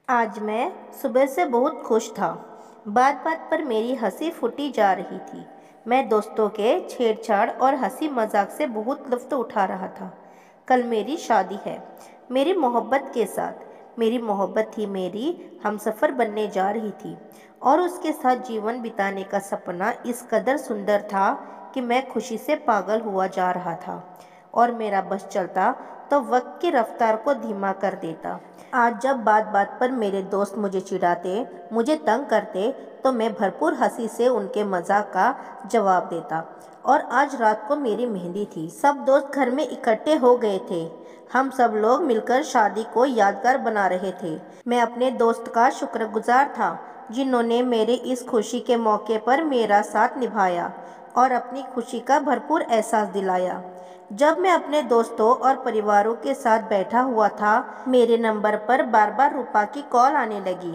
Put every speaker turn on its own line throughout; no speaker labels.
आज मैं सुबह से बहुत खुश था। बात बात पर मेरी हंसी फूटी जा रही थी। मैं दोस्तों के छेड़छाड़ और हंसी मजाक से बहुत लुत्फ उठा रहा था। कल मेरी शादी है, मेरी मोहब्बत के साथ। मेरी मोहब्बत ही मेरी हमसफ़र बनने जा रही थी और उसके साथ जीवन बिताने का सपना इस कदर सुंदर था कि मैं खुशी से पागल हुआ जा रहा था। और मेरा बस चलता तो वक्त की रफ्तार को धीमा कर देता। आज जब बात बात पर मेरे दोस्त मुझे चिढ़ाते, मुझे तंग करते, तो मैं भरपूर हंसी से उनके मजाक का जवाब देता। और आज रात को मेरी मेहंदी थी। सब दोस्त घर में इकट्ठे हो गए थे। हम सब लोग मिलकर शादी को यादगार बना रहे थे। मैं अपने दोस्त का शुक्रगुजार था जिन्होंने मेरे इस खुशी के मौके पर मेरा साथ निभाया और अपनी खुशी का भरपूर एहसास दिलाया। जब मैं अपने दोस्तों और परिवारों के साथ बैठा हुआ था, मेरे नंबर पर बार बार रूपा की कॉल आने लगी।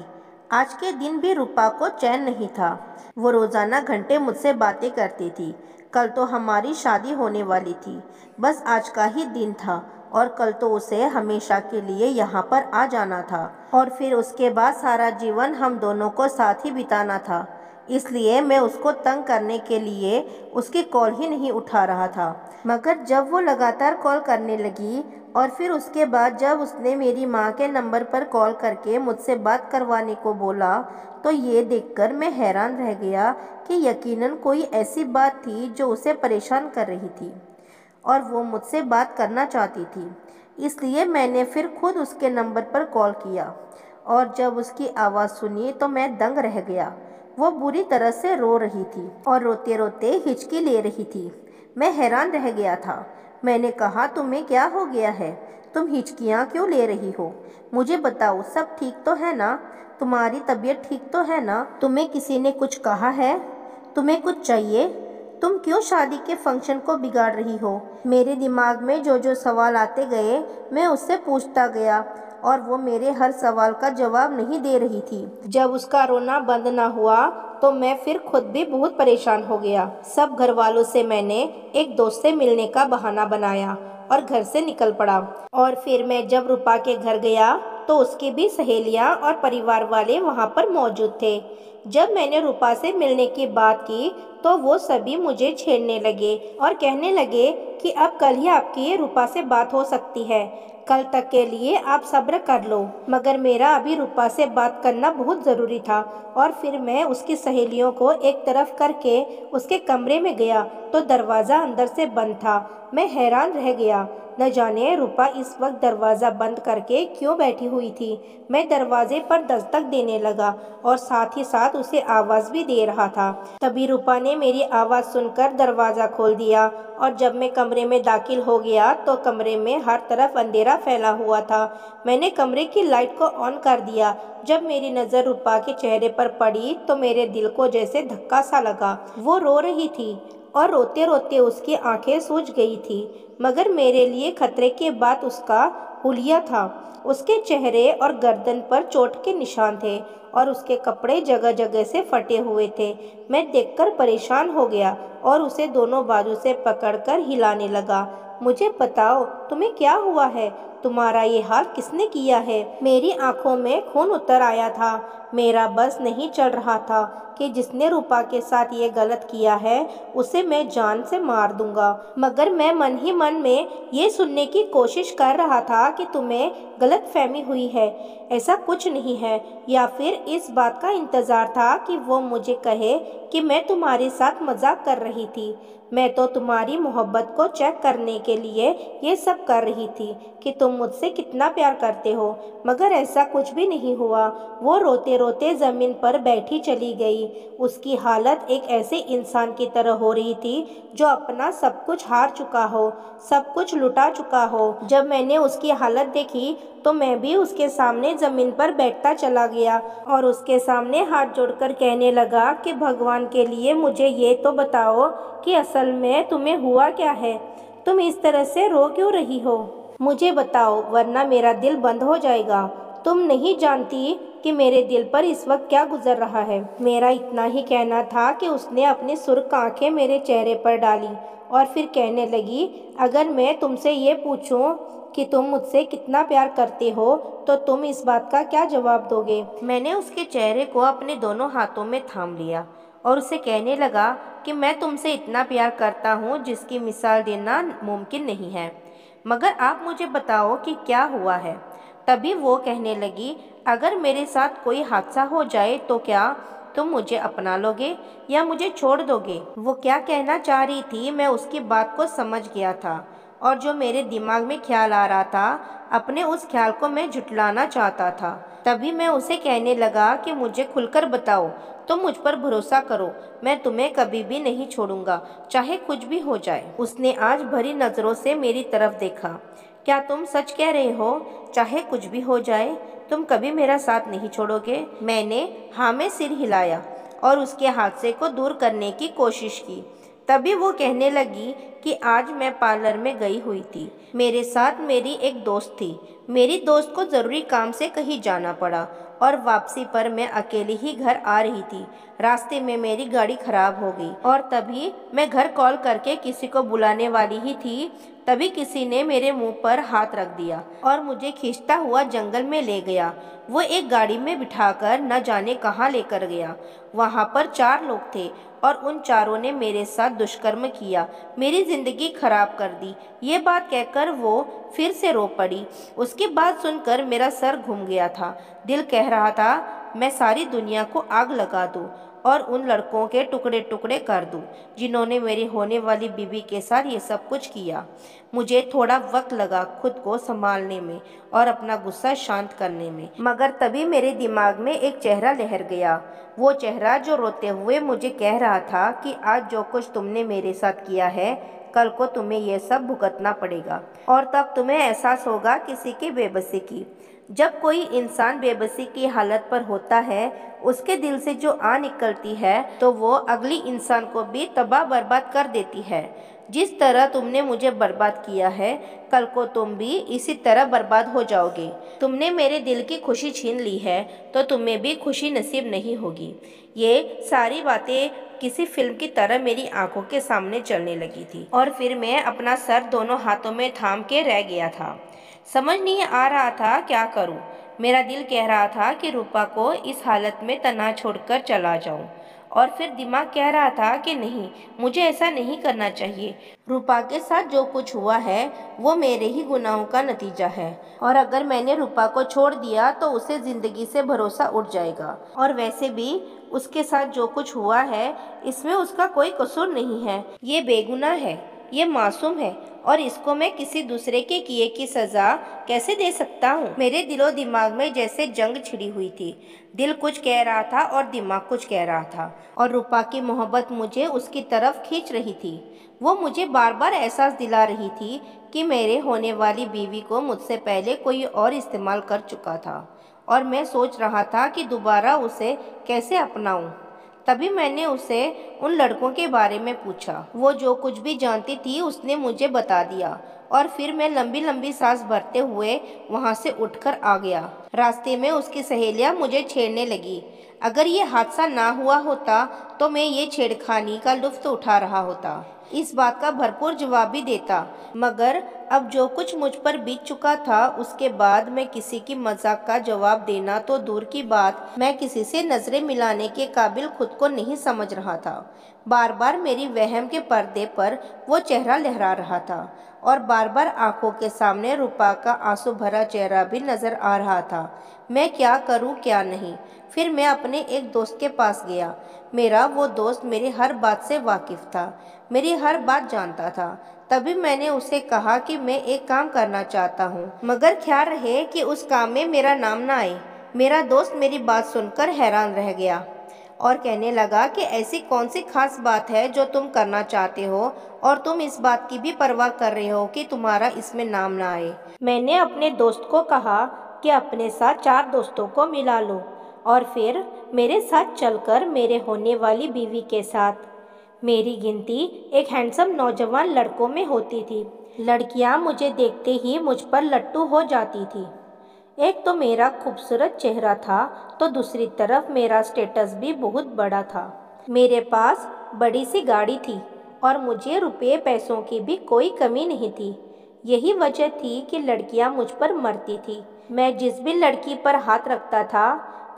आज के दिन भी रूपा को चैन नहीं था। वो रोजाना घंटे मुझसे बातें करती थी। कल तो हमारी शादी होने वाली थी, बस आज का ही दिन था और कल तो उसे हमेशा के लिए यहाँ पर आ जाना था और फिर उसके बाद सारा जीवन हम दोनों को साथ ही बिताना था। इसलिए मैं उसको तंग करने के लिए उसकी कॉल ही नहीं उठा रहा था। मगर जब वो लगातार कॉल करने लगी और फिर उसके बाद जब उसने मेरी माँ के नंबर पर कॉल करके मुझसे बात करवाने को बोला, तो ये देखकर मैं हैरान रह गया कि यकीनन कोई ऐसी बात थी जो उसे परेशान कर रही थी और वो मुझसे बात करना चाहती थी। इसलिए मैंने फिर खुद उसके नंबर पर कॉल किया और जब उसकी आवाज़ सुनी तो मैं दंग रह गया। वो बुरी तरह से रो रही थी और रोते रोते हिचकी ले रही थी। मैं हैरान रह गया था। मैंने कहा, तुम्हें क्या हो गया है? तुम हिचकियाँ क्यों ले रही हो? मुझे बताओ, सब ठीक तो है ना? तुम्हारी तबीयत ठीक तो है ना? तुम्हें किसी ने कुछ कहा है? तुम्हें कुछ चाहिए? तुम क्यों शादी के फंक्शन को बिगाड़ रही हो? मेरे दिमाग में जो जो सवाल आते गए, मैं उससे पूछता गया और वो मेरे हर सवाल का जवाब नहीं दे रही थी। जब उसका रोना बंद ना हुआ तो मैं फिर खुद भी बहुत परेशान हो गया। सब घर वालों से मैंने एक दोस्त से मिलने का बहाना बनाया और घर से निकल पड़ा। और फिर मैं जब रूपा के घर गया तो उसकी भी सहेलियां और परिवार वाले वहां पर मौजूद थे। जब मैंने रूपा से मिलने की बात की तो वो सभी मुझे छेड़ने लगे और कहने लगे कि अब कल ही आपकी रूपा से बात हो सकती है, कल तक के लिए आप सब्र कर लो। मगर मेरा अभी रूपा से बात करना बहुत ज़रूरी था और फिर मैं उसकी सहेलियों को एक तरफ करके उसके कमरे में गया तो दरवाज़ा अंदर से बंद था। मैं हैरान रह गया, न जाने रूपा इस वक्त दरवाज़ा बंद करके क्यों बैठी हुई थी। मैं दरवाजे पर दस्तक देने लगा और साथ ही साथ उसे आवाज़ भी दे रहा था। तभी रूपा ने मेरी आवाज़ सुनकर दरवाज़ा खोल दिया और जब मैं कमरे में दाखिल हो गया तो कमरे में हर तरफ अंधेरा फैला हुआ था। मैंने कमरे की लाइट को ऑन कर दिया। जब मेरी नज़र रूपा के चेहरे पर पड़ी तो मेरे दिल को जैसे धक्का सा लगा। वो रो रही थी और रोते रोते उसकी आंखें सूज गई थी, मगर मेरे लिए खतरे के बाद उसका हुलिया था। उसके चेहरे और गर्दन पर चोट के निशान थे और उसके कपड़े जगह जगह से फटे हुए थे। मैं देखकर परेशान हो गया और उसे दोनों बाजू से पकड़कर हिलाने लगा। मुझे बताओ, तुम्हें क्या हुआ है? तुम्हारा ये हाल किसने किया है? मेरी आंखों में खून उतर आया था। मेरा बस नहीं चल रहा था कि जिसने रूपा के साथ ये गलत किया है उसे मैं जान से मार दूंगा। मगर मैं मन ही मन में ये सुनने की कोशिश कर रहा था कि तुम्हें गलतफहमी हुई है, ऐसा कुछ नहीं है, या फिर इस बात का इंतज़ार था कि वो मुझे कहे कि मैं तुम्हारे साथ मजाक कर रही थी। मैं तो तुम्हारी मोहब्बत को चेक करने के लिए ये सब कर रही थी कि तुम मुझसे कितना प्यार करते हो, मगर ऐसा कुछ भी नहीं हुआ। वो रोते रोते ज़मीन पर बैठी चली गई। उसकी हालत एक ऐसे इंसान की तरह हो रही थी जो अपना सब कुछ हार चुका हो, सब कुछ लुटा चुका हो। जब मैंने उसकी हालत देखी तो मैं भी उसके सामने ज़मीन पर बैठता चला गया और उसके सामने हाथ जोड़कर कहने लगा कि भगवान के लिए मुझे ये तो बताओ कि असल में तुम्हें हुआ क्या है? तुम इस तरह से रो क्यों रही हो? मुझे बताओ, वरना मेरा दिल बंद हो जाएगा। तुम नहीं जानती कि मेरे दिल पर इस वक्त क्या गुजर रहा है। मेरा इतना ही कहना था कि उसने अपनी सुर्ख आंखें मेरे चेहरे पर डाली और फिर कहने लगी, अगर मैं तुमसे ये पूछूं कि तुम मुझसे कितना प्यार करते हो तो तुम इस बात का क्या जवाब दोगे। मैंने उसके चेहरे को अपने दोनों हाथों में थाम लिया और उसे कहने लगा कि मैं तुमसे इतना प्यार करता हूँ जिसकी मिसाल देना मुमकिन नहीं है, मगर आप मुझे बताओ कि क्या हुआ है। तभी वो कहने लगी, अगर मेरे साथ कोई हादसा हो जाए तो क्या तुम मुझे अपना लोगे या मुझे छोड़ दोगे। वो क्या कहना चाह रही थी मैं उसकी बात को समझ गया था, और जो मेरे दिमाग में ख्याल आ रहा था अपने उस ख्याल को मैं झुटलाना चाहता था। तभी मैं उसे कहने लगा कि मुझे खुलकर बताओ, तुम मुझ पर भरोसा करो, मैं तुम्हें कभी भी नहीं छोड़ूंगा, चाहे कुछ भी हो जाए। उसने आज भरी नज़रों से मेरी तरफ देखा। क्या तुम सच कह रहे हो? चाहे कुछ भी हो जाए तुम कभी मेरा साथ नहीं छोड़ोगे? मैंने हाँ में सिर हिलाया और उसके हादसे को दूर करने की कोशिश की। तभी वो कहने लगी कि आज मैं पार्लर में गई हुई थी। मेरे साथ मेरी एक दोस्त थी। मेरी दोस्त को ज़रूरी काम से कहीं जाना पड़ा और वापसी पर मैं अकेली ही घर आ रही थी। रास्ते में मेरी गाड़ी खराब हो गई और तभी मैं घर कॉल करके किसी को बुलाने वाली ही थी, तभी किसी ने मेरे मुंह पर हाथ रख दिया और मुझे खींचता हुआ जंगल में ले गया। वो एक गाड़ी में बिठाकर न जाने कहाँ लेकर गया। वहाँ पर 4 लोग थे और उन चारों ने मेरे साथ दुष्कर्म किया, मेरी जिंदगी खराब कर दी। ये बात कहकर वो फिर से रो पड़ी। उसकी बात सुनकर मेरा सर घूम गया था। दिल कह रहा था मैं सारी दुनिया को आग लगा दूं और उन लड़कों के टुकड़े टुकड़े कर दूं जिन्होंने मेरी होने वाली बीवी के साथ ये सब कुछ किया। मुझे थोड़ा वक्त लगा खुद को संभालने में और अपना गुस्सा शांत करने में, मगर तभी मेरे दिमाग में एक चेहरा लहर गया। वो चेहरा जो रोते हुए मुझे कह रहा था कि आज जो कुछ तुमने मेरे साथ किया है कल को तुम्हें यह सब भुगतना पड़ेगा और तब तुम्हें एहसास होगा किसी की बेबसी की। जब कोई इंसान बेबसी की हालत पर होता है उसके दिल से जो आ निकलती है तो वो अगली इंसान को भी तबाह बर्बाद कर देती है। जिस तरह तुमने मुझे बर्बाद किया है कल को तुम भी इसी तरह बर्बाद हो जाओगे। तुमने मेरे दिल की खुशी छीन ली है तो तुम्हें भी खुशी नसीब नहीं होगी। ये सारी बातें किसी फिल्म की तरह मेरी आंखों के सामने चलने लगी थी और फिर मैं अपना सर दोनों हाथों में थाम के रह गया था। समझ नहीं आ रहा था क्या करूं। मेरा दिल कह रहा था कि रूपा को इस हालत में तना छोड़कर चला जाऊं और फिर दिमाग कह रहा था कि नहीं, मुझे ऐसा नहीं करना चाहिए। रूपा के साथ जो कुछ हुआ है वो मेरे ही गुनाहों का नतीजा है और अगर मैंने रूपा को छोड़ दिया तो उसे ज़िंदगी से भरोसा उठ जाएगा। और वैसे भी उसके साथ जो कुछ हुआ है इसमें उसका कोई कसूर नहीं है। ये बेगुनाह है, ये मासूम है और इसको मैं किसी दूसरे के किए की सज़ा कैसे दे सकता हूँ। मेरे दिलो दिमाग में जैसे जंग छिड़ी हुई थी। दिल कुछ कह रहा था और दिमाग कुछ कह रहा था और रूपा की मोहब्बत मुझे उसकी तरफ खींच रही थी। वो मुझे बार बार एहसास दिला रही थी कि मेरे होने वाली बीवी को मुझसे पहले कोई और इस्तेमाल कर चुका था और मैं सोच रहा था कि दोबारा उसे कैसे अपनाऊं। तभी मैंने उसे उन लड़कों के बारे में पूछा। वो जो कुछ भी जानती थी उसने मुझे बता दिया और फिर मैं लंबी लंबी सांस भरते हुए वहाँ से उठकर आ गया। रास्ते में उसकी सहेलियाँ मुझे छेड़ने लगी। अगर ये हादसा ना हुआ होता तो मैं ये छेड़खानी का लुत्फ उठा रहा होता, इस बात का भरपूर जवाब भी देता, मगर अब जो कुछ मुझ पर बीत चुका था उसके बाद मैं किसी की मजाक का जवाब देना तो दूर की बात, मैं किसी से नजरें मिलाने के काबिल खुद को नहीं समझ रहा था। बार बार मेरी वहम के पर्दे पर वो चेहरा लहरा रहा था और बार बार आंखों के सामने रूपा का आंसू भरा चेहरा भी नजर आ रहा था। मैं क्या करूं क्या नहीं। फिर मैं अपने एक दोस्त के पास गया। मेरा वो दोस्त मेरी हर बात से वाकिफ था, मेरी हर बात जानता था। तभी मैंने उसे कहा कि मैं एक काम करना चाहता हूँ, मगर ख्याल रहे कि उस काम में मेरा नाम ना आए। मेरा दोस्त मेरी बात सुनकर हैरान रह गया और कहने लगा कि ऐसी कौन सी खास बात है जो तुम करना चाहते हो और तुम इस बात की भी परवाह कर रहे हो कि तुम्हारा इसमें नाम ना आए। मैंने अपने दोस्त को कहा कि अपने साथ 4 दोस्तों को मिला लो और फिर मेरे साथ चलकर मेरे होने वाली बीवी के साथ। मेरी गिनती एक हैंडसम नौजवान लड़कों में होती थी। लड़कियां मुझे देखते ही मुझ पर लट्टू हो जाती थी। एक तो मेरा खूबसूरत चेहरा था तो दूसरी तरफ मेरा स्टेटस भी बहुत बड़ा था। मेरे पास बड़ी सी गाड़ी थी और मुझे रुपये पैसों की भी कोई कमी नहीं थी। यही वजह थी कि लड़कियां मुझ पर मरती थी। मैं जिस भी लड़की पर हाथ रखता था,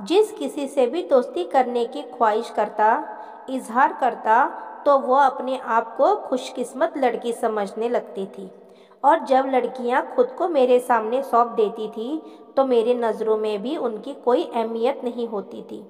जिस किसी से भी दोस्ती करने की ख्वाहिश करता, इजहार करता, तो वो अपने आप को खुशकिस्मत लड़की समझने लगती थी। और जब लड़कियां खुद को मेरे सामने सौंप देती थी, तो मेरी नज़रों में भी उनकी कोई अहमियत नहीं होती थी।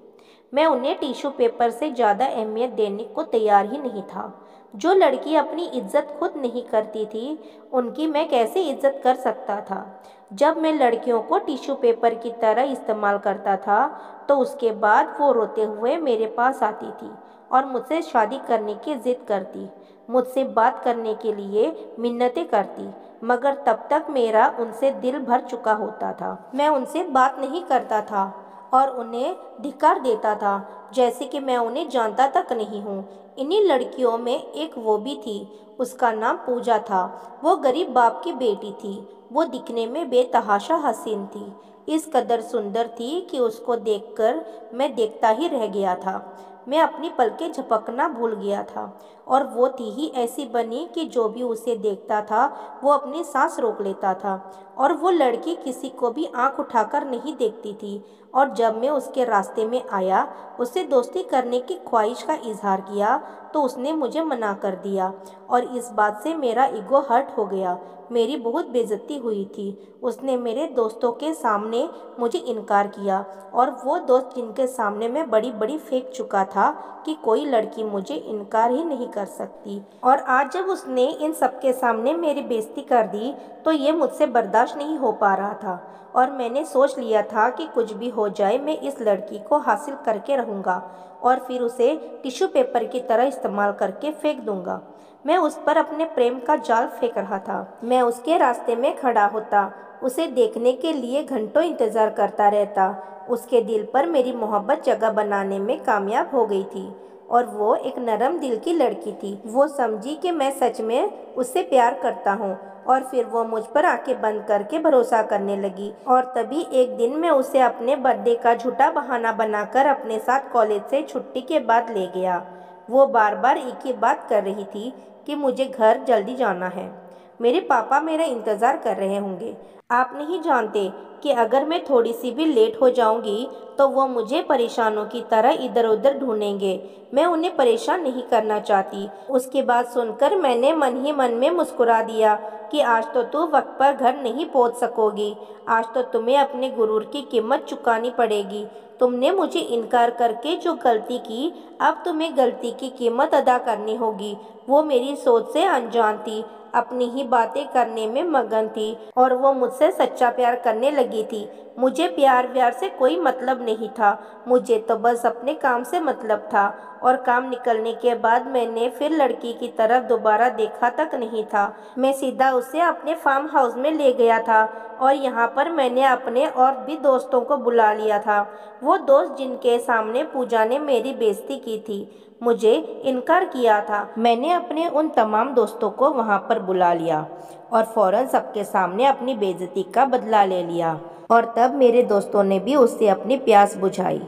मैं उन्हें टिश्यू पेपर से ज़्यादा अहमियत देने को तैयार ही नहीं था। जो लड़की अपनी इज्जत खुद नहीं करती थी, उनकी मैं कैसे इज्जत कर सकता था। जब मैं लड़कियों को टिश्यू पेपर की तरह इस्तेमाल करता था, तो उसके बाद वो रोते हुए मेरे पास आती थी और मुझसे शादी करने की जिद करती, मुझसे बात करने के लिए मिन्नतें करती, मगर तब तक मेरा उनसे दिल भर चुका होता था। मैं उनसे बात नहीं करता था और उन्हें धिक्कार देता था, जैसे कि मैं उन्हें जानता तक नहीं हूँ। इन्हीं लड़कियों में एक वो भी थी, उसका नाम पूजा था। वो गरीब बाप की बेटी थी। वो दिखने में बेतहाशा हसीन थी, इस कदर सुंदर थी कि उसको देखकर मैं देखता ही रह गया था। मैं अपनी पलकें झपकना भूल गया था और वो थी ही ऐसी बनी कि जो भी उसे देखता था वो अपनी सांस रोक लेता था। और वो लड़की किसी को भी आंख उठाकर नहीं देखती थी। और जब मैं उसके रास्ते में आया, उससे दोस्ती करने की ख्वाहिश का इजहार किया, तो उसने मुझे मना कर दिया और इस बात से मेरा ईगो हर्ट हो गया। मेरी बहुत बेइज्जती हुई थी। उसने मेरे दोस्तों के सामने मुझे इनकार किया और वो दोस्त जिनके सामने मैं बड़ी बड़ी फेंक चुका था कि कोई लड़की मुझे इनकार ही नहीं कर सकती। और आज जब उसने इन सबके सामने मेरी बेइज्जती कर दी, तो ये मुझसे बर्दाश्त नहीं हो पा रहा था और मैंने सोच लिया था कि कुछ भी हो जाए मैं इस लड़की को हासिल करके रहूँगा और फिर उसे टिश्यू पेपर की तरह इस्तेमाल करके फेंक दूंगा। मैं उस पर अपने प्रेम का जाल फेंक रहा था। मैं उसके रास्ते में खड़ा होता, उसे देखने के लिए घंटों इंतज़ार करता रहता। उसके दिल पर मेरी मोहब्बत जगह बनाने में कामयाब हो गई थी और वो एक नरम दिल की लड़की थी। वो समझी कि मैं सच में उससे प्यार करता हूँ और फिर वो मुझ पर आंखें बंद करके भरोसा करने लगी। और तभी एक दिन मैं उसे अपने बर्थडे का झूठा बहाना बनाकर अपने साथ कॉलेज से छुट्टी के बाद ले गया। वो बार बार एक ही बात कर रही थी कि मुझे घर जल्दी जाना है, मेरे पापा मेरा इंतज़ार कर रहे होंगे। आप नहीं जानते कि अगर मैं थोड़ी सी भी लेट हो जाऊंगी तो वो मुझे परेशानों की तरह इधर उधर ढूंढेंगे। मैं उन्हें परेशान नहीं करना चाहती। उसकी बात सुनकर मैंने मन ही मन में मुस्कुरा दिया कि आज तो तू वक्त पर घर नहीं पहुंच सकोगी। आज तो तुम्हें अपने गुरूर की कीमत चुकानी पड़ेगी। तुमने मुझे इनकार करके जो गलती की, अब तुम्हें गलती की कीमत अदा करनी होगी। वो मेरी सोच से अनजान थी, अपनी ही बातें करने में मगन थी और वो मुझसे सच्चा प्यार करने लगी थी। मुझे प्यार व्यार से कोई मतलब नहीं था, मुझे तो बस अपने काम से मतलब था। और काम निकलने के बाद मैंने फिर लड़की की तरफ दोबारा देखा तक नहीं था। मैं सीधा उसे अपने फार्म हाउस में ले गया था और यहाँ पर मैंने अपने और भी दोस्तों को बुला लिया था। वो दोस्त जिनके सामने पूजा ने मेरी बेइज्जती की थी, मुझे इनकार किया था, मैंने अपने उन तमाम दोस्तों को वहाँ पर बुला लिया और फ़ौरन सबके सामने अपनी बेइज्जती का बदला ले लिया। और तब मेरे दोस्तों ने भी उससे अपनी प्यास बुझाई।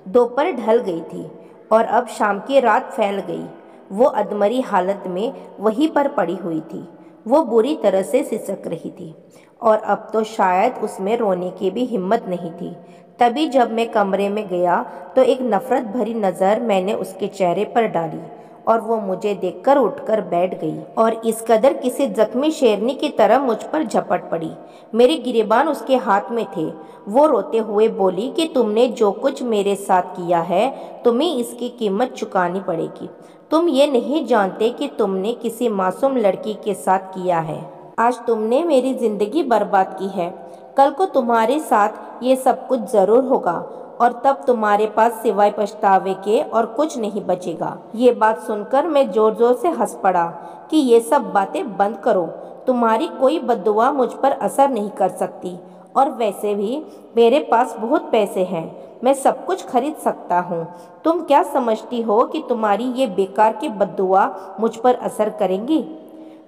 दोपहर ढल गई थी और अब शाम की रात फैल गई। वो अधमरी हालत में वहीं पर पड़ी हुई थी। वो बुरी तरह से सिसक रही थी और अब तो शायद उसमें रोने की भी हिम्मत नहीं थी। तभी जब मैं कमरे में गया तो एक नफ़रत भरी नज़र मैंने उसके चेहरे पर डाली और वो मुझे देखकर उठकर बैठ गई और इस कदर किसी जख्मी शेरनी की तरह मुझ पर झपट पड़ी। मेरे गिरेबान उसके हाथ में थे। वो रोते हुए बोली कि तुमने जो कुछ मेरे साथ किया है, तुम्हें इसकी कीमत चुकानी पड़ेगी। तुम ये नहीं जानते कि तुमने किसी मासूम लड़की के साथ किया है। आज तुमने मेरी ज़िंदगी बर्बाद की है। कल को तुम्हारे साथ ये सब कुछ ज़रूर होगा और तब तुम्हारे पास सिवाय पछतावे के और कुछ नहीं बचेगा। ये बात सुनकर मैं ज़ोर ज़ोर से हंस पड़ा कि ये सब बातें बंद करो। तुम्हारी कोई बद्दुआ मुझ पर असर नहीं कर सकती और वैसे भी मेरे पास बहुत पैसे हैं, मैं सब कुछ खरीद सकता हूँ। तुम क्या समझती हो कि तुम्हारी ये बेकार की बद्दुआ मुझ पर असर करेंगी,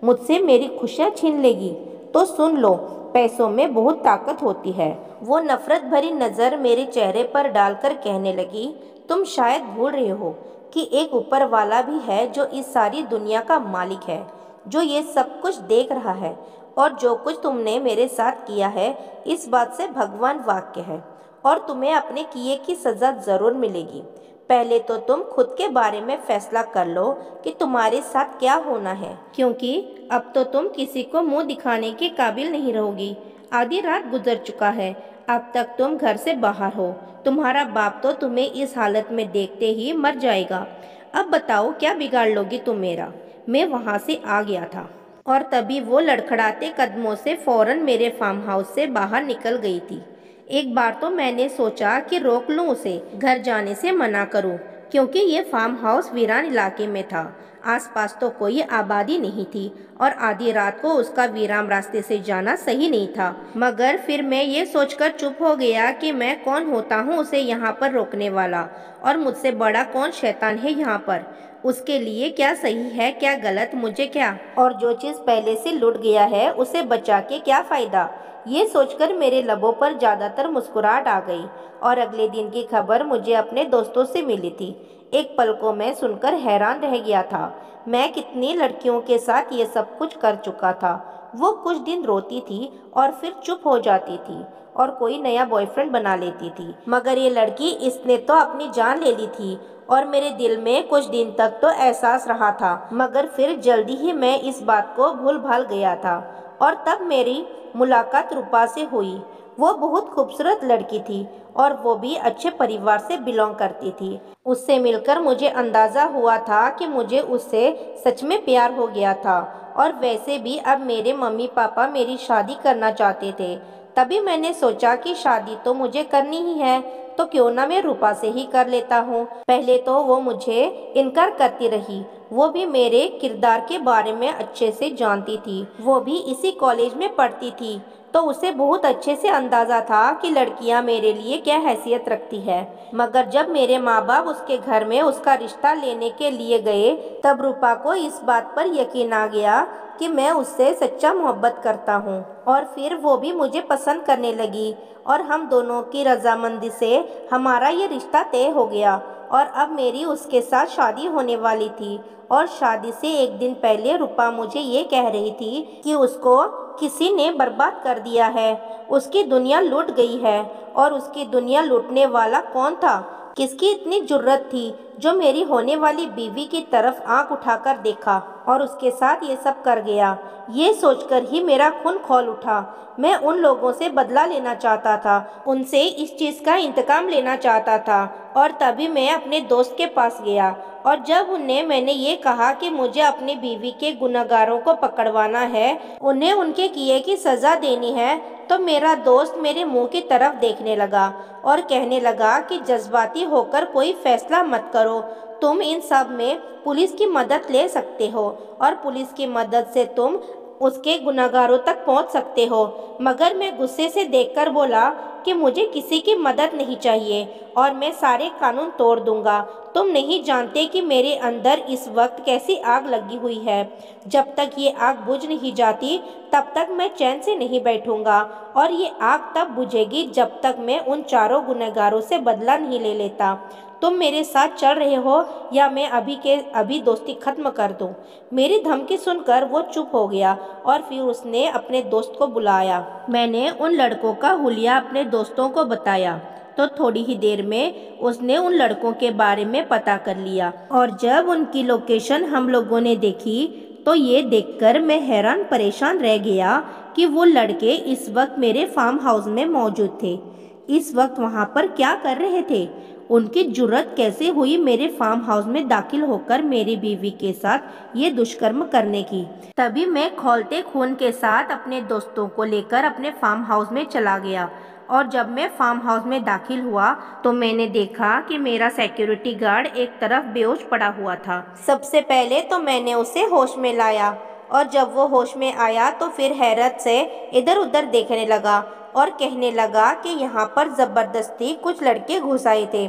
मुझसे मेरी खुशियाँ छीन लेगी? तो सुन लो, पैसों में बहुत ताकत होती है। वो नफ़रत भरी नज़र मेरे चेहरे पर डालकर कहने लगी, तुम शायद भूल रहे हो कि एक ऊपर वाला भी है जो इस सारी दुनिया का मालिक है, जो ये सब कुछ देख रहा है और जो कुछ तुमने मेरे साथ किया है इस बात से भगवान वाकिफ है और तुम्हें अपने किए की सज़ा ज़रूर मिलेगी। पहले तो तुम खुद के बारे में फैसला कर लो कि तुम्हारे साथ क्या होना है, क्योंकि अब तो तुम किसी को मुंह दिखाने के काबिल नहीं रहोगी। आधी रात गुजर चुका है, अब तक तुम घर से बाहर हो। तुम्हारा बाप तो तुम्हें इस हालत में देखते ही मर जाएगा। अब बताओ क्या बिगाड़ लोगी तुम मेरा। मैं वहाँ से आ गया था और तभी वो लड़खड़ाते कदमों से फौरन मेरे फार्म हाउस से बाहर निकल गई थी। एक बार तो मैंने सोचा कि रोक लूं उसे, घर जाने से मना करूं, क्योंकि ये फार्म हाउस वीरान इलाके में था। आसपास तो कोई आबादी नहीं थी और आधी रात को उसका वीरान रास्ते से जाना सही नहीं था। मगर फिर मैं ये सोचकर चुप हो गया कि मैं कौन होता हूँ उसे यहाँ पर रोकने वाला, और मुझसे बड़ा कौन शैतान है यहाँ पर। उसके लिए क्या सही है क्या गलत मुझे क्या, और जो चीज़ पहले से लुट गया है उसे बचा के क्या फ़ायदा। ये सोचकर मेरे लबों पर ज़्यादातर मुस्कुराहट आ गई और अगले दिन की खबर मुझे अपने दोस्तों से मिली थी। एक पल को मैं सुनकर हैरान रह गया था। मैं कितनी लड़कियों के साथ ये सब कुछ कर चुका था। वो कुछ दिन रोती थी और फिर चुप हो जाती थी और कोई नया बॉयफ्रेंड बना लेती थी, मगर ये लड़की इसने तो अपनी जान ले ली थी। और मेरे दिल में कुछ दिन तक तो एहसास रहा था, मगर फिर जल्दी ही मैं इस बात को भूल भाल गया था। और तब मेरी मुलाकात रूपा से हुई। वो बहुत खूबसूरत लड़की थी और वो भी अच्छे परिवार से बिलोंग करती थी। उससे मिलकर मुझे अंदाज़ा हुआ था कि मुझे उससे सच में प्यार हो गया था, और वैसे भी अब मेरे मम्मी पापा मेरी शादी करना चाहते थे। तभी मैंने सोचा कि शादी तो मुझे करनी ही है, तो क्यों ना मैं रूपा से ही कर लेता हूँ। पहले तो वो मुझे इनकार करती रही। वो भी मेरे किरदार के बारे में अच्छे से जानती थी, वो भी इसी कॉलेज में पढ़ती थी, तो उसे बहुत अच्छे से अंदाज़ा था कि लड़कियां मेरे लिए क्या हैसियत रखती है। मगर जब मेरे माँ बाप उसके घर में उसका रिश्ता लेने के लिए गए, तब रूपा को इस बात पर यकीन आ गया कि मैं उससे सच्चा मोहब्बत करता हूँ, और फिर वो भी मुझे पसंद करने लगी और हम दोनों की रजामंदी से हमारा ये रिश्ता तय हो गया। और अब मेरी उसके साथ शादी होने वाली थी, और शादी से एक दिन पहले रूपा मुझे ये कह रही थी कि उसको किसी ने बर्बाद कर दिया है, उसकी दुनिया लूट गई है। और उसकी दुनिया लूटने वाला कौन था? किसकी इतनी जुर्रत थी जो मेरी होने वाली बीवी की तरफ आंख उठाकर देखा और उसके साथ ये सब कर गया। ये सोचकर ही मेरा खून खौल उठा। मैं उन लोगों से बदला लेना चाहता था, उनसे इस चीज़ का इंतकाम लेना चाहता था। और तभी मैं अपने दोस्त के पास गया, और जब मैंने ये कहा कि मुझे अपनी बीवी के गुनहगारों को पकड़वाना है, उन्हें उनके किए की सज़ा देनी है, तो मेरा दोस्त मेरे मुंह की तरफ देखने लगा और कहने लगा कि जज्बाती होकर कोई फैसला मत करो। तुम इन सब में पुलिस की मदद ले सकते हो और पुलिस की मदद से तुम उसके गुनहगारों तक पहुंच सकते हो। मगर मैं गुस्से से देखकर बोला कि मुझे किसी की मदद नहीं चाहिए और मैं सारे कानून तोड़ दूंगा। तुम नहीं जानते कि मेरे अंदर इस वक्त कैसी आग लगी हुई है। जब तक ये आग बुझ नहीं जाती तब तक मैं चैन से नहीं बैठूंगा, और ये आग तब बुझेगी जब तक मैं उन चारों गुनहगारों से बदला नहीं ले लेता। तुम मेरे साथ चल रहे हो या मैं अभी के अभी दोस्ती खत्म कर दूं। मेरी धमकी सुनकर वो चुप हो गया और फिर उसने अपने दोस्त को बुलाया। मैंने उन लड़कों का हुलिया अपने दोस्तों को बताया, तो थोड़ी ही देर में उसने उन लड़कों के बारे में पता कर लिया, और जब उनकी लोकेशन हम लोगों ने देखी तो ये देखकर मैं हैरान परेशान रह गया कि वो लड़के इस वक्त मेरे फार्म हाउस में मौजूद थे। इस वक्त वहाँ पर क्या कर रहे थे? उनकी जुर्रत कैसे हुई मेरे फार्म हाउस में दाखिल होकर मेरी बीवी के साथ ये दुष्कर्म करने की? तभी मैं खौलते खून के साथ अपने दोस्तों को लेकर अपने फार्म हाउस में चला गया, और जब मैं फार्म हाउस में दाखिल हुआ तो मैंने देखा कि मेरा सिक्योरिटी गार्ड एक तरफ बेहोश पड़ा हुआ था। सबसे पहले तो मैंने उसे होश में लाया, और जब वो होश में आया तो फिर हैरत से इधर उधर देखने लगा और कहने लगा कि यहाँ पर ज़बरदस्ती कुछ लड़के घुस आए थे।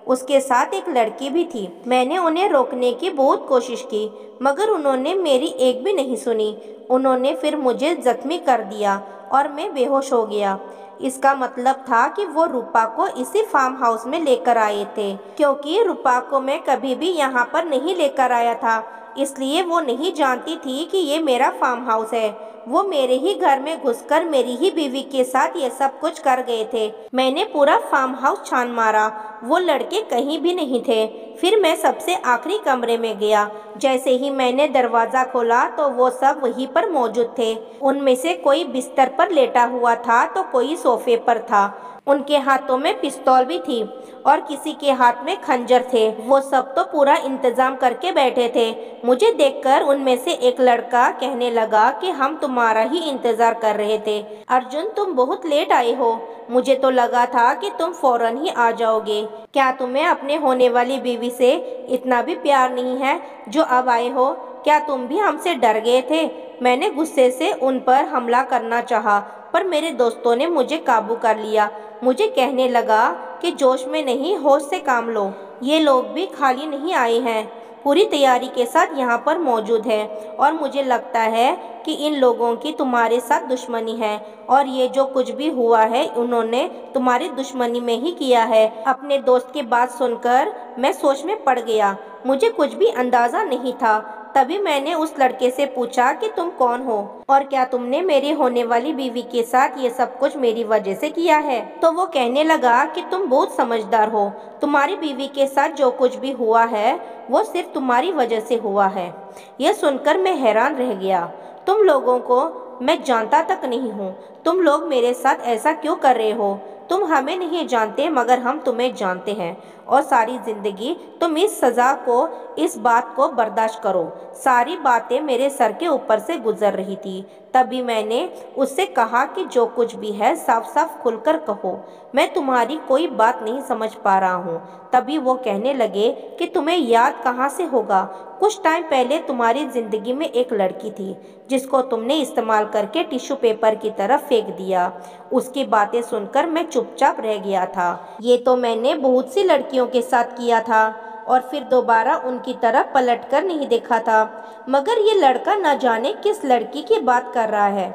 उसके साथ एक लड़की भी थी। मैंने उन्हें रोकने की बहुत कोशिश की, मगर उन्होंने मेरी एक भी नहीं सुनी। उन्होंने फिर मुझे जख्मी कर दिया और मैं बेहोश हो गया। इसका मतलब था कि वो रूपा को इसी फार्म हाउस में लेकर आए थे, क्योंकि रूपा को मैं कभी भी यहाँ पर नहीं लेकर आया था। इसलिए वो नहीं जानती थी कि ये मेरा फार्म हाउस है। वो मेरे ही घर में घुसकर मेरी ही बीवी के साथ ये सब कुछ कर गए थे। मैंने पूरा फार्म हाउस छान मारा, वो लड़के कहीं भी नहीं थे। फिर मैं सबसे आखिरी कमरे में गया। जैसे ही मैंने दरवाज़ा खोला तो वो सब वहीं पर मौजूद थे। उनमें से कोई बिस्तर पर लेटा हुआ था तो कोई सोफे पर था। उनके हाथों में पिस्तौल भी थी और किसी के हाथ में खंजर थे। वो सब तो पूरा इंतजाम करके बैठे थे। मुझे देखकर उनमें से एक लड़का कहने लगा कि हम तुम्हारा ही इंतजार कर रहे थे। अर्जुन, तुम बहुत लेट आए हो। मुझे तो लगा था कि तुम फौरन ही आ जाओगे। क्या तुम्हें अपने होने वाली बीवी से इतना भी प्यार नहीं है जो अब आए हो? क्या तुम भी हमसे डर गए थे? मैंने गुस्से से उन पर हमला करना चाहा, पर मेरे दोस्तों ने मुझे काबू कर लिया। मुझे कहने लगा कि जोश में नहीं, होश से काम लो। ये लोग भी खाली नहीं आए हैं, पूरी तैयारी के साथ यहाँ पर मौजूद हैं और मुझे लगता है कि इन लोगों की तुम्हारे साथ दुश्मनी है और ये जो कुछ भी हुआ है उन्होंने तुम्हारी दुश्मनी में ही किया है। अपने दोस्त की बात सुनकर मैं सोच में पड़ गया। मुझे कुछ भी अंदाजा नहीं था। तभी मैंने उस लड़के से पूछा कि तुम कौन हो और क्या तुमने मेरी होने वाली बीवी के साथ ये सब कुछ मेरी वजह से किया है? तो वो कहने लगा कि तुम बहुत समझदार हो। तुम्हारी बीवी के साथ जो कुछ भी हुआ है वो सिर्फ तुम्हारी वजह से हुआ है। यह सुनकर मैं हैरान रह गया। तुम लोगों को मैं जानता तक नहीं हूँ। तुम लोग मेरे साथ ऐसा क्यों कर रहे हो? तुम हमें नहीं जानते मगर हम तुम्हें जानते हैं और सारी जिंदगी तुम इस सज़ा को, इस बात को बर्दाश्त करो। सारी बातें मेरे सर के ऊपर से गुजर रही थी। तभी मैंने उससे कहा कि जो कुछ भी है साफ साफ खुलकर कहो, मैं तुम्हारी कोई बात नहीं समझ पा रहा हूँ। तभी वो कहने लगे कि तुम्हें याद कहाँ से होगा, कुछ टाइम पहले तुम्हारी ज़िंदगी में एक लड़की थी जिसको तुमने इस्तेमाल करके टिश्यू पेपर की तरफ फेंक दिया। उसकी बातें सुनकर मैं चुपचाप रह गया था। ये तो मैंने बहुत सी लड़कियों के साथ किया था और फिर दोबारा उनकी तरफ पलटकर नहीं देखा था, मगर ये लड़का न जाने किस लड़की की बात कर रहा है।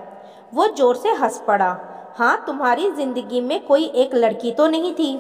वो जोर से हंस पड़ा। हाँ, तुम्हारी ज़िंदगी में कोई एक लड़की तो नहीं थी।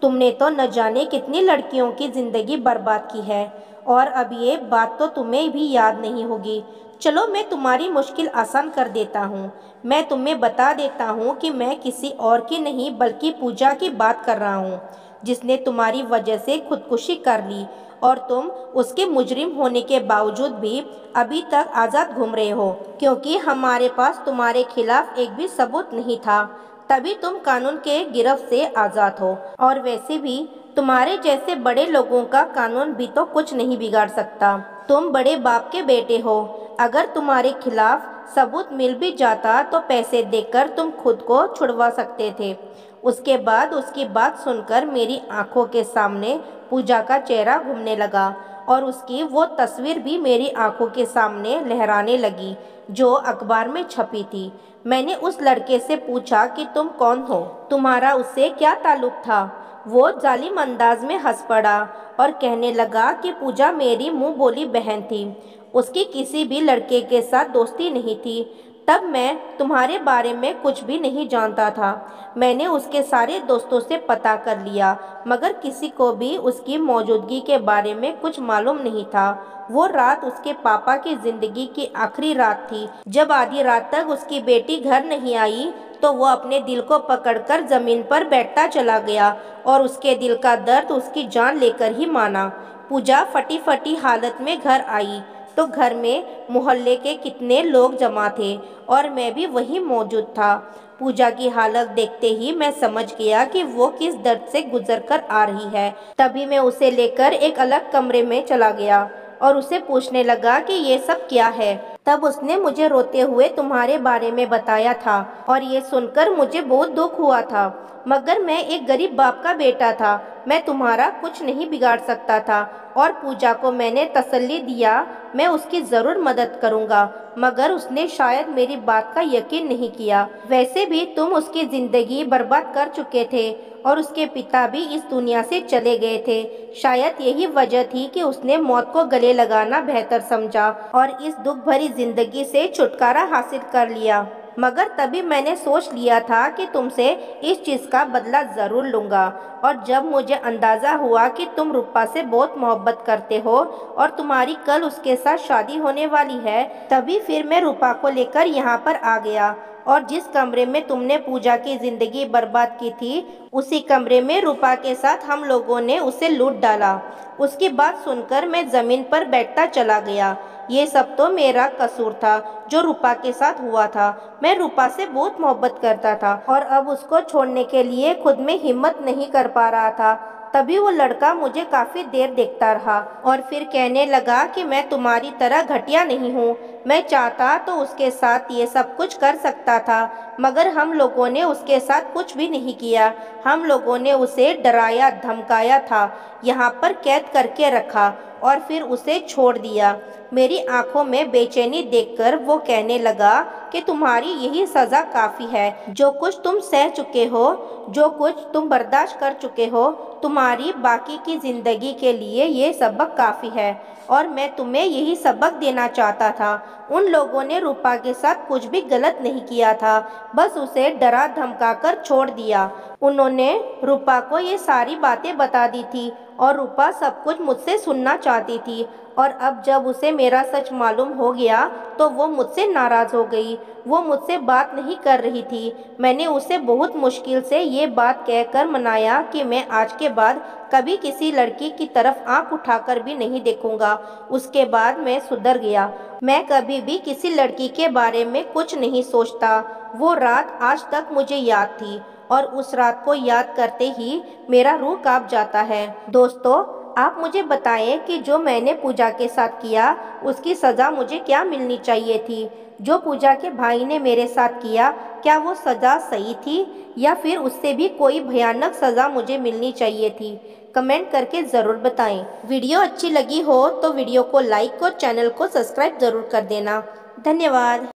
तुमने तो न जाने कितनी लड़कियों की ज़िंदगी बर्बाद की है और अब ये बात तो तुम्हें भी याद नहीं होगी। चलो मैं तुम्हारी मुश्किल आसान कर देता हूँ। मैं तुम्हें बता देता हूँ कि मैं किसी और की नहीं बल्कि पूजा की बात कर रहा हूँ, जिसने तुम्हारी वजह से खुदकुशी कर ली और तुम उसके मुजरिम होने के बावजूद भी अभी तक आज़ाद घूम रहे हो, क्योंकि हमारे पास तुम्हारे खिलाफ एक भी सबूत नहीं था। तभी तुम कानून के गिरफ्त से आज़ाद हो। और वैसे भी तुम्हारे जैसे बड़े लोगों का कानून भी तो कुछ नहीं बिगाड़ सकता। तुम बड़े बाप के बेटे हो। अगर तुम्हारे खिलाफ सबूत मिल भी जाता तो पैसे देकर तुम खुद को छुड़वा सकते थे। उसके बाद उसकी बात सुनकर मेरी आंखों के सामने पूजा का चेहरा घूमने लगा और उसकी वो तस्वीर भी मेरी आंखों के सामने लहराने लगी जो अखबार में छपी थी। मैंने उस लड़के से पूछा कि तुम कौन हो, तुम्हारा उससे क्या ताल्लुक था? वो जालिम अंदाज में हंस पड़ा और कहने लगा कि पूजा मेरी मुंह बोली बहन थी, उसकी किसी भी लड़के के साथ दोस्ती नहीं थी। तब मैं तुम्हारे बारे में कुछ भी नहीं जानता था। मैंने उसके सारे दोस्तों से पता कर लिया मगर किसी को भी उसकी मौजूदगी के बारे में कुछ मालूम नहीं था। वो रात उसके पापा की ज़िंदगी की आखिरी रात थी। जब आधी रात तक उसकी बेटी घर नहीं आई तो वो अपने दिल को पकड़कर ज़मीन पर बैठता चला गया और उसके दिल का दर्द उसकी जान लेकर ही माना। पूजा फटी फटी हालत में घर आई तो घर में मोहल्ले के कितने लोग जमा थे और मैं भी वहीं मौजूद था। पूजा की हालत देखते ही मैं समझ गया कि वो किस दर्द से गुजर कर आ रही है। तभी मैं उसे लेकर एक अलग कमरे में चला गया और उसे पूछने लगा कि ये सब क्या है। तब उसने मुझे रोते हुए तुम्हारे बारे में बताया था और ये सुनकर मुझे बहुत दुख हुआ था, मगर मैं एक गरीब बाप का बेटा था, मैं तुम्हारा कुछ नहीं बिगाड़ सकता था। और पूजा को मैंने तसल्ली दिया मैं उसकी ज़रूर मदद करूँगा, मगर उसने शायद मेरी बात का यकीन नहीं किया। वैसे भी तुम उसकी ज़िंदगी बर्बाद कर चुके थे और उसके पिता भी इस दुनिया से चले गए थे। शायद यही वजह थी कि उसने मौत को गले लगाना बेहतर समझा और इस दुख भरी ज़िंदगी से छुटकारा हासिल कर लिया। मगर तभी मैंने सोच लिया था कि तुमसे इस चीज़ का बदला ज़रूर लूँगा। और जब मुझे अंदाज़ा हुआ कि तुम रूपा से बहुत मोहब्बत करते हो और तुम्हारी कल उसके साथ शादी होने वाली है, तभी फिर मैं रूपा को लेकर यहाँ पर आ गया। और जिस कमरे में तुमने पूजा की ज़िंदगी बर्बाद की थी, उसी कमरे में रूपा के साथ हम लोगों ने उसे लूट डाला। उसकी बात सुनकर मैं ज़मीन पर बैठता चला गया। ये सब तो मेरा कसूर था जो रूपा के साथ हुआ था। मैं रूपा से बहुत मोहब्बत करता था और अब उसको छोड़ने के लिए खुद में हिम्मत नहीं कर पा रहा था। तभी वो लड़का मुझे काफ़ी देर देखता रहा और फिर कहने लगा कि मैं तुम्हारी तरह घटिया नहीं हूँ। मैं चाहता तो उसके साथ ये सब कुछ कर सकता था, मगर हम लोगों ने उसके साथ कुछ भी नहीं किया। हम लोगों ने उसे डराया धमकाया था, यहाँ पर कैद करके रखा और फिर उसे छोड़ दिया। मेरी आंखों में बेचैनी देखकर वो कहने लगा कि तुम्हारी यही सज़ा काफ़ी है। जो कुछ तुम सह चुके हो, जो कुछ तुम बर्दाश्त कर चुके हो, तुम्हारी बाकी की ज़िंदगी के लिए ये सबक काफ़ी है। और मैं तुम्हें यही सबक देना चाहता था। उन लोगों ने रूपा के साथ कुछ भी गलत नहीं किया था, बस उसे डरा धमका कर छोड़ दिया। उन्होंने रूपा को ये सारी बातें बता दी थी और रूपा सब कुछ मुझसे सुनना चाहती थी। और अब जब उसे मेरा सच मालूम हो गया तो वो मुझसे नाराज़ हो गई। वो मुझसे बात नहीं कर रही थी। मैंने उसे बहुत मुश्किल से ये बात कहकर मनाया कि मैं आज के बाद कभी किसी लड़की की तरफ आंख उठाकर भी नहीं देखूंगा। उसके बाद मैं सुधर गया। मैं कभी भी किसी लड़की के बारे में कुछ नहीं सोचता। वो रात आज तक मुझे याद थी और उस रात को याद करते ही मेरा रूह कांप जाता है। दोस्तों, आप मुझे बताएं कि जो मैंने पूजा के साथ किया उसकी सज़ा मुझे क्या मिलनी चाहिए थी। जो पूजा के भाई ने मेरे साथ किया, क्या वो सज़ा सही थी या फिर उससे भी कोई भयानक सज़ा मुझे मिलनी चाहिए थी? कमेंट करके ज़रूर बताएं। वीडियो अच्छी लगी हो तो वीडियो को लाइक और चैनल को सब्सक्राइब ज़रूर कर देना। धन्यवाद।